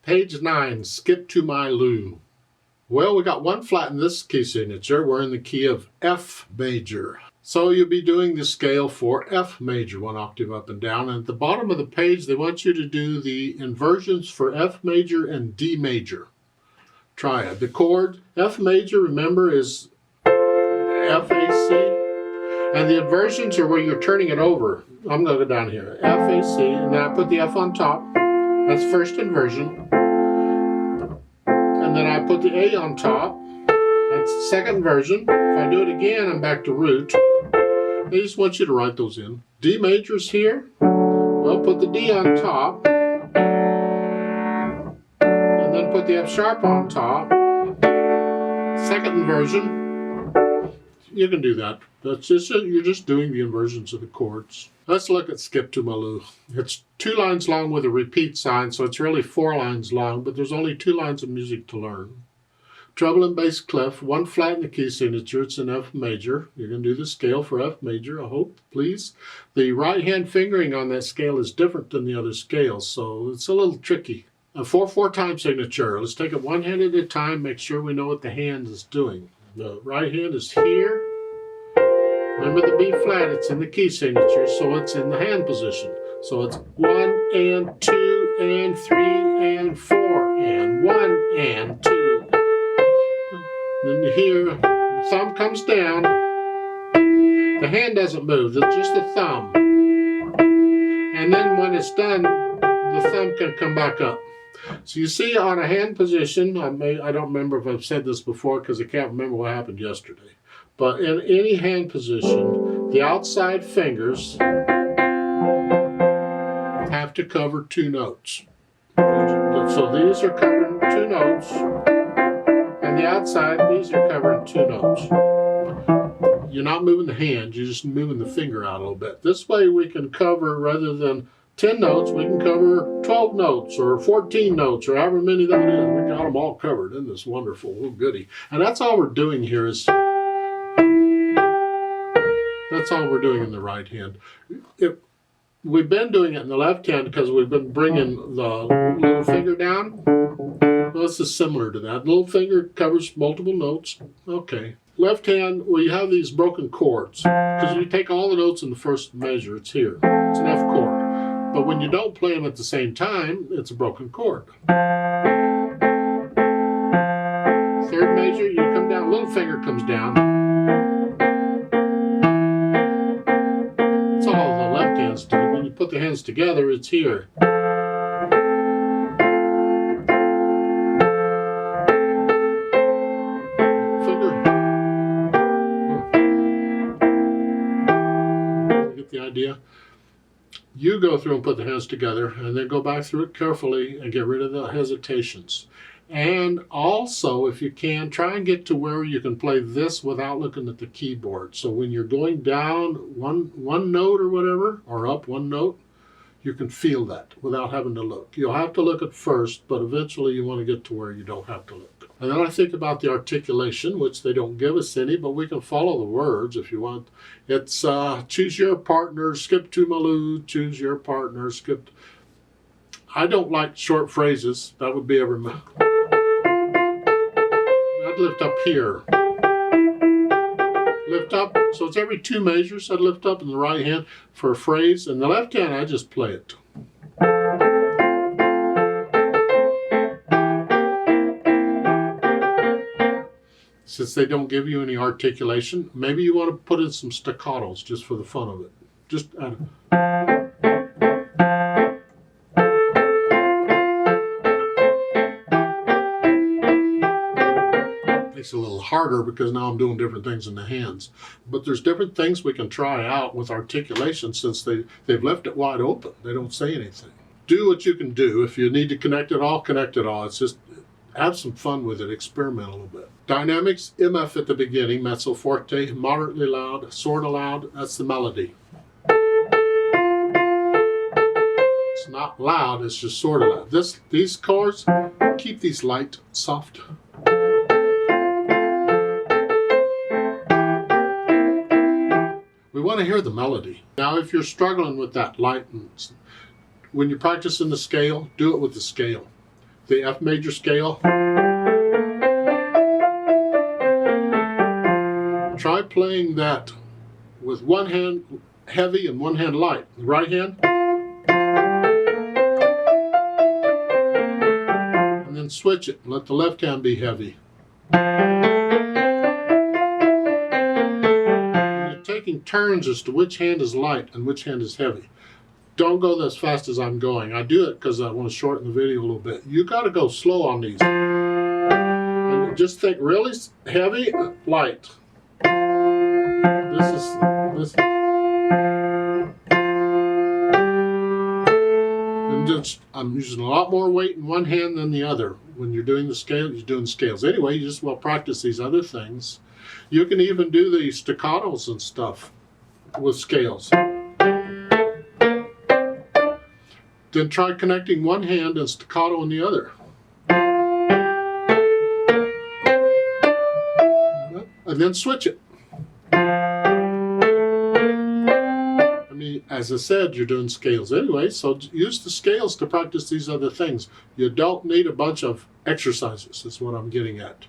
Page 9, Skip to My Lou. Well, we got one flat in this key signature. We're in the key of F major. So you'll be doing the scale for F major, one octave up and down. And at the bottom of the page, they want you to do the inversions for F major and D major. Try it. The chord F major, remember, is F, A, C. And the inversions are where you're turning it over. I'm going to go down here. F, A, C, and then I put the F on top. That's first inversion. And then I put the A on top. That's the second version. If I do it again, I'm back to root. I just want you to write those in. D major's here. Well, put the D on top. And then put the F sharp on top. Second inversion. You can do that. That's just, you're just doing the inversions of the chords. Let's look at Skip to My Lou. It's 2 lines long with a repeat sign, so it's really 4 lines long, but there's only 2 lines of music to learn. Treble and bass clef, 1 flat in the key signature. It's in F major. You're going to do the scale for F major, I hope, please. The right hand fingering on that scale is different than the other scales, so it's a little tricky. A 4/4 time signature. Let's take it one hand at a time, make sure we know what the hand is doing. The right hand is here. Remember the B flat, it's in the key signature, so it's in the hand position. So it's 1 and 2 and 3 and 4 and 1 and 2. Then you hear the thumb comes down. The hand doesn't move, it's just the thumb. And then when it's done, the thumb can come back up. So you see on a hand position, I don't remember if I've said this before because I can't remember what happened yesterday. But in any hand position, the outside fingers have to cover 2 notes. So these are covering 2 notes, and the outside, these are covering 2 notes. You're not moving the hand, you're just moving the finger out a little bit. This way we can cover, rather than 10 notes, we can cover 12 notes or 14 notes or however many that is. We got them all covered. Isn't this wonderful? Oh, goody. And that's all we're doing here is... That's all we're doing in the right hand. We've been doing it in the left hand because we've been bringing the little finger down. Well, this is similar to that. Little finger covers multiple notes. Okay. Left hand, well, you have these broken chords. Because you take all the notes in the first measure, it's here. It's an F chord. But when you don't play them at the same time, it's a broken chord. Third measure, you come down, little finger comes down. When you put the hands together, it's here. Finger. You get the idea? You go through and put the hands together and then go back through it carefully and get rid of the hesitations. And also, if you can, try and get to where you can play this without looking at the keyboard. So when you're going down one note or whatever, or up 1 note, you can feel that without having to look. You'll have to look at first, but eventually you want to get to where you don't have to look. And then I think about the articulation, which they don't give us any, but we can follow the words if you want. It's choose your partner, skip to my loo, choose your partner, skip. I don't like short phrases. That would be every minute. I'd lift up here. Lift up, so it's every 2 measures. I'd lift up in the right hand for a phrase. In the left hand, I just play it. Since they don't give you any articulation, maybe you want to put in some staccatos just for the fun of it. Just makes it a little harder because now I'm doing different things in the hands. But there's different things we can try out with articulation since they've left it wide open. They don't say anything. Do what you can do. If you need to connect it all, connect it all. It's just have some fun with it. Experiment a little bit. Dynamics, MF at the beginning, mezzo forte, moderately loud, sort of loud. That's the melody. It's not loud, it's just sort of loud. These chords, keep these light, soft. We want to hear the melody. Now, if you're struggling with that light, when you're practicing the scale, do it with the scale. the F major scale. Try playing that with one hand heavy and one hand light. The right hand. And then switch it. Let the left hand be heavy. And you're taking turns as to which hand is light and which hand is heavy. Don't go as fast as I'm going. I do it because I want to shorten the video a little bit. You got to go slow on these. And just think really heavy, light. This. And just, I'm using a lot more weight in one hand than the other. When you're doing the scale, you're doing scales. Anyway, you just well practice these other things. You can even do the staccatos and stuff with scales. Then try connecting one hand and staccato in the other. And then switch it. I mean, as I said, you're doing scales anyway, so use the scales to practice these other things. You don't need a bunch of exercises, is what I'm getting at.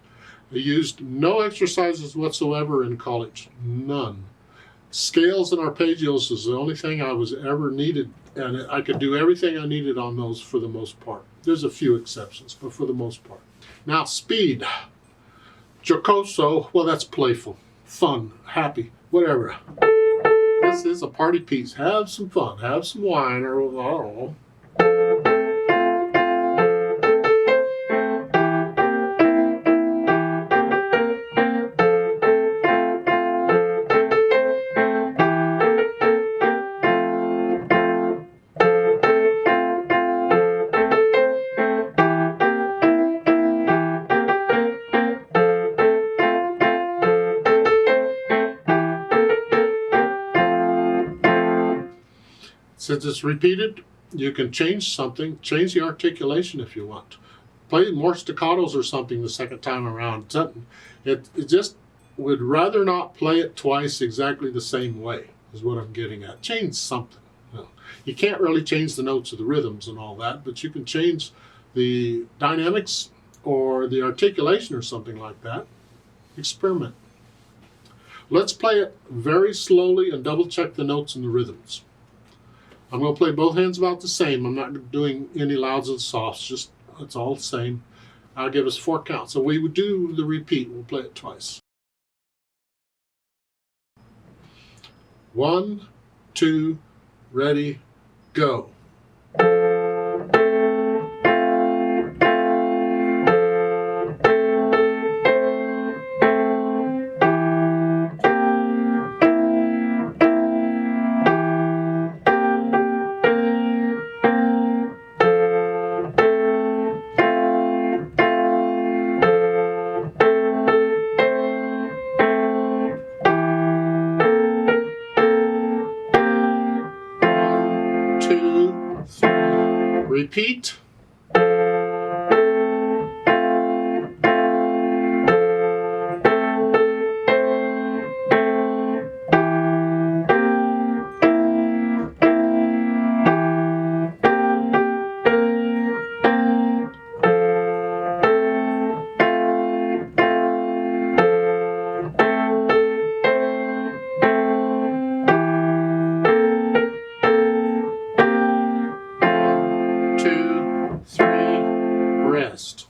I used no exercises whatsoever in college. None. Scales and arpeggios is the only thing I was ever needed, and I could do everything I needed on those for the most part. There's a few exceptions, but for the most part. Now, speed. Jocoso, well, that's playful, fun, happy, whatever. This is a party piece. Have some fun, have some wine, or I don't know. Since it's repeated, you can change something, change the articulation if you want. Play more staccatos or something the second time around. It just would rather not play it twice exactly the same way, is what I'm getting at. Change something. You can't really change the notes or the rhythms and all that, but you can change the dynamics or the articulation or something like that. Experiment. Let's play it very slowly and double check the notes and the rhythms. I'm going to play both hands about the same. I'm not doing any louds and softs, just it's all the same. I'll give us 4 counts. So we would do the repeat. We'll play it twice. 1, 2, ready, go. Repeat. Rest.